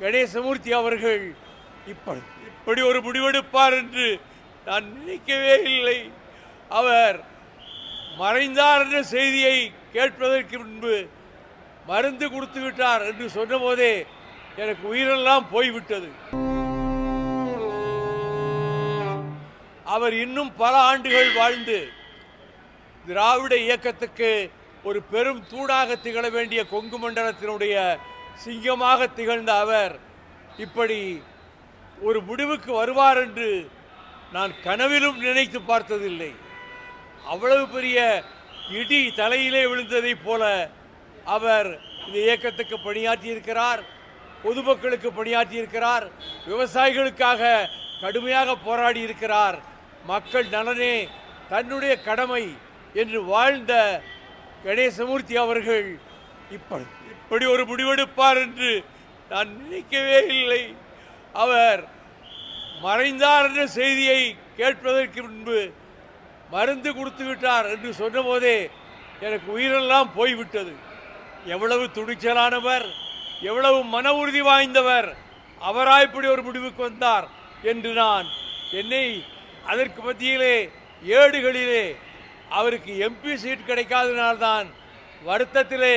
கணேசமூர்த்தி அவர்கள் இப்படி ஒரு முடிவெடுப்பார் என்று நான் நினைக்கவே இல்லை. அவர் மறைந்தார் என்ற செய்தியை கேட்பதற்கு முன்பு மருந்து கொடுத்து விட்டார் என்று சொன்னபோதே எனக்கு உயிரெல்லாம் போய்விட்டது. அவர் இன்னும் பல ஆண்டுகள் வாழ்ந்து திராவிட இயக்கத்துக்கு ஒரு பெரும் தூணாக திகழ வேண்டிய கொங்கு மண்டலத்தினுடைய சிங்கமாக திகழ்ந்த அவர் இப்படி ஒரு முடிவுக்கு வருவார் என்று நான் கனவிலும் நினைத்து பார்த்ததில்லை. அவ்வளவு பெரிய இடி தலையிலே விழுந்ததைப் போல அவர் இந்த இயக்கத்துக்கு பணியாற்றியிருக்கிறார், பொதுமக்களுக்கு பணியாற்றியிருக்கிறார், விவசாயிகளுக்காக கடுமையாக போராடி இருக்கிறார். மக்கள் நலனே தன்னுடைய கடமை என்று வாழ்ந்த கணேசமூர்த்தி அவர்கள் இப்படி ஒரு முடிவெடுப்பார் என்று நான் நினைக்கவே இல்லை. அவர் மறைந்தார் என்ற செய்தியை கேட்பதற்கு முன்பு மருந்து கொடுத்து விட்டார் என்று சொன்னபோதே எனக்கு உயிரெல்லாம் போய்விட்டது. எவ்வளவு துணிச்சலானவர், எவ்வளவு மன உறுதி வாய்ந்தவர், அவராய் இப்படி ஒரு முடிவுக்கு வந்தார் என்று நான் என்னை அதற்கு மத்தியிலே ஏடுகளிலே அவருக்கு எம்பி சீட் கிடைக்காதனால்தான் வருத்தத்திலே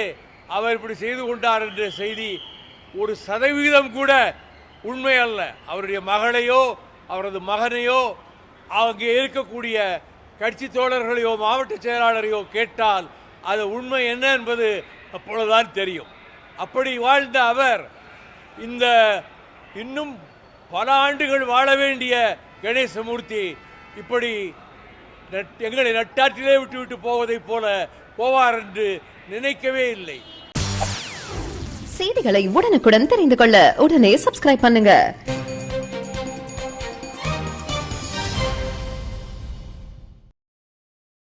அவர் இப்படி செய்து கொண்டார் என்ற செய்தி 1% கூட உண்மை அல்ல. அவருடைய மகளையோ அவரது மகனையோ அங்கே இருக்கக்கூடிய கட்சி தோழர்களையோ மாவட்ட செயலாளரையோ கேட்டால் அது உண்மை என்ன என்பது அப்பொழுதுதான் தெரியும். அப்படி வாழ்ந்த அவர் இந்த இன்னும் பல ஆண்டுகள் வாழ வேண்டிய கணேசமூர்த்தி இப்படி எங்களை நட்டாற்றிலே விட்டுவிட்டு போவதைப் போல போவார் என்று நினைக்கவே இல்லை. செய்திகளை உடனுக்குடன் தெரிந்து கொள்ள உடனே சப்ஸ்கிரைப் பண்ணுங்க.